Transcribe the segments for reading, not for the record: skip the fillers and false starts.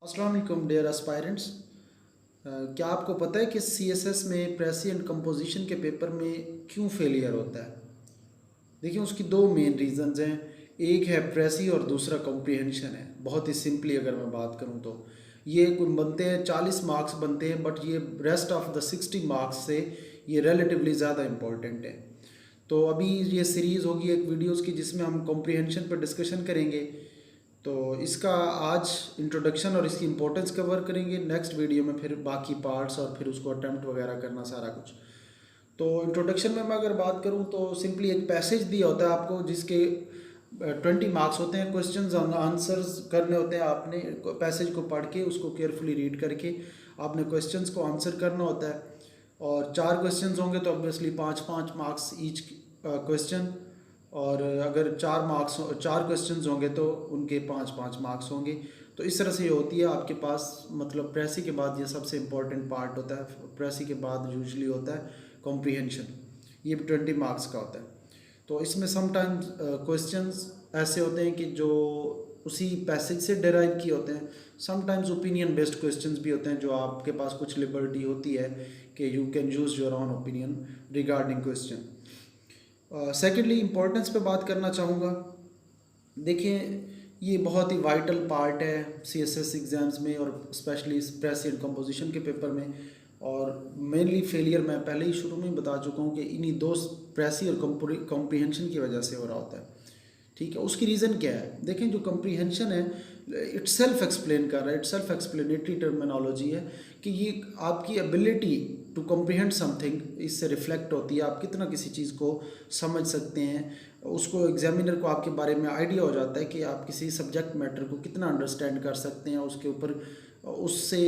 अस्सलाम वालेकुम dear aspirants. क्या आपको पता है कि सीएसएस में प्रेसी एंड कंपोजिशन के पेपर में क्यों फेलियर होता है? देखिए, उसकी दो मेन रीजंस हैं। एक है प्रेसी और दूसरा कॉम्प्रिहेंशन है। बहुत ही सिंपली अगर मैं बात करूं तो ये कुल बनते हैं 40 मार्क्स बनते हैं, बट ये रेस्ट ऑफ द 60 मार्क्स से ये रिलेटिवली ज़्यादा इम्पोर्टेंट है। तो अभी ये सीरीज़ होगी एक वीडियोस की जिसमें हम कॉम्प्रिहेंशन पर डिस्कशन करेंगे। तो इसका आज इंट्रोडक्शन और इसकी इम्पोर्टेंस कवर करेंगे। नेक्स्ट वीडियो में फिर बाकी पार्ट्स और फिर उसको अटेम्प्ट वगैरह करना सारा कुछ। तो इंट्रोडक्शन में मैं अगर बात करूं तो सिंपली एक पैसेज दिया होता है आपको जिसके 20 मार्क्स होते हैं। क्वेश्चंस आंसर्स करने होते हैं। आपने पैसेज को पढ़ के उसको केयरफुली रीड करके आपने क्वेश्चंस को आंसर करना होता है। और 4 क्वेश्चंस होंगे तो ऑब्वियसली 5-5 मार्क्स ईच क्वेश्चन। और अगर 4 क्वेश्चंस होंगे तो उनके 5-5 मार्क्स होंगे। तो इस तरह से ये होती है आपके पास। मतलब प्रेसी के बाद ये सबसे इम्पोर्टेंट पार्ट होता है। प्रेसी के बाद यूजुअली होता है कॉम्प्रिहेंशन। ये 20 मार्क्स का होता है। तो इसमें समटाइम्स क्वेश्चंस ऐसे होते हैं कि जो उसी पैसेज से डिराइव किए होते हैं। समटाइम्स ओपिनियन बेस्ड क्वेश्चंस भी होते हैं जो आपके पास कुछ लिबर्टी होती है कि you can use your own opinion regarding question. Secondly importance पे बात करना चाहूँगा। देखिए, ये बहुत ही वाइटल पार्ट है सीएसएस एग्ज़ाम्स में और स्पेशली प्रेसी एंड कंपोजिशन के पेपर में। और मेनली फेलियर मैं पहले ही शुरू में ही बता चुका हूँ कि इन्हीं दो प्रेसी और कॉम्प्रिहेंशन की वजह से हो रहा होता है। ठीक है, उसकी रीज़न क्या है? देखें, जो कम्प्रीहेंशन है इट सेल्फ एक्सप्लेन कर रहा है, इट सेल्फ एक्सप्लेनेटरी टर्मिनोलॉजी है कि ये आपकी एबिलिटी टू कम्प्रीहेंड समथिंग इससे रिफ्लेक्ट होती है। आप कितना किसी चीज़ को समझ सकते हैं, उसको एग्जामिनर को आपके बारे में आइडिया हो जाता है कि आप किसी सब्जेक्ट मैटर को कितना अंडरस्टैंड कर सकते हैं, उसके ऊपर उससे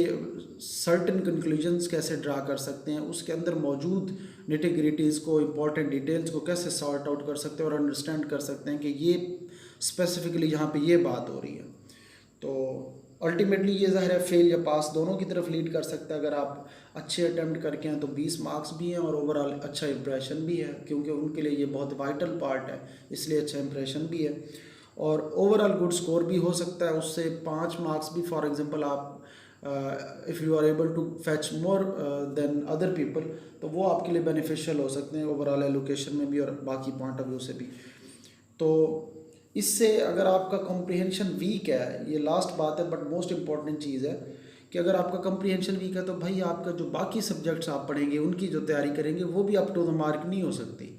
सर्टेन कंक्लूजन्स कैसे ड्रा कर सकते हैं, उसके अंदर मौजूद निटिग्रिटीज़ को, इंपॉर्टेंट डिटेल्स को कैसे सॉर्ट आउट कर सकते हैं और अंडरस्टैंड कर सकते हैं कि ये स्पेसिफिकली यहाँ पे ये बात हो रही है। तो अल्टीमेटली ये ज़ाहिर है फेल या पास दोनों की तरफ लीड कर सकता है। अगर आप अच्छे अटैम्प्ट करके हैं तो 20 मार्क्स भी हैं और ओवरऑल अच्छा इंप्रेशन भी है, क्योंकि उनके लिए ये बहुत वाइटल पार्ट है, इसलिए अच्छा इंप्रेशन भी है और ओवरऑल गुड स्कोर भी हो सकता है। उससे 5 मार्क्स भी, फॉर एग्जांपल आप if you are able to fetch more than other people, तो वो आपके लिए बेनिफिशियल हो सकते हैं ओवरऑल एलोकेशन में भी और बाकी पॉइंट ऑफ व्यू से भी। तो इससे अगर आपका कॉम्प्रिहेंशन वीक है, ये लास्ट बात है बट मोस्ट इम्पॉर्टेंट चीज़ है कि अगर आपका कॉम्प्रिहेंशन वीक है तो भाई आपका जो बाकी सब्जेक्ट्स आप पढ़ेंगे, उनकी जो तैयारी करेंगे वो भी अप टू द मार्क नहीं हो सकती।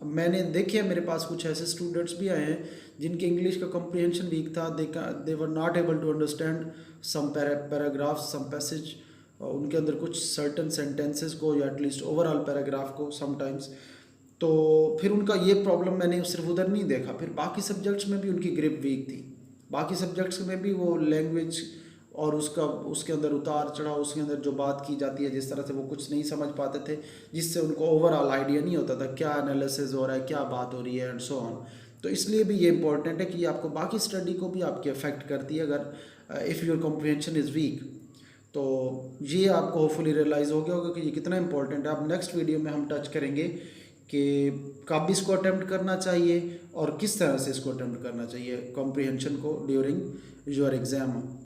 अब मैंने देखे मेरे पास कुछ ऐसे स्टूडेंट्स भी आए हैं जिनके इंग्लिश का कॉम्प्रिहेंशन वीक था। They were not able to understand some paragraphs, some passage, उनके अंदर कुछ सर्टन सेंटेंसेस को या एटलीस्ट ओवरऑल पैराग्राफ को समटाइम्स। तो फिर उनका ये प्रॉब्लम मैंने सिर्फ उधर नहीं देखा, फिर बाकी सब्जेक्ट्स में भी उनकी ग्रिप वीक थी। बाकी सब्जेक्ट्स में भी वो लैंग्वेज और उसके अंदर उतार चढ़ाव, उसके अंदर जो बात की जाती है, जिस तरह से वो कुछ नहीं समझ पाते थे, जिससे उनको ओवरऑल आइडिया नहीं होता था क्या एनालिसिस हो रहा है, क्या बात हो रही है एंड सो ऑन। तो इसलिए भी ये इंपॉर्टेंट है कि आपको बाकी स्टडी को भी आपकी अफेक्ट करती है अगर if your comprehension is week. तो ये आपको होपफुली रियलाइज़ हो गया होगा कि ये कितना इंपॉर्टेंट है। अब नेक्स्ट वीडियो में हम टच करेंगे कि कब इसको अटेम्प्ट करना चाहिए और किस तरह से इसको अटेम्प्ट करना चाहिए कॉम्प्रिहेंशन को ड्यूरिंग योर एग्ज़ाम।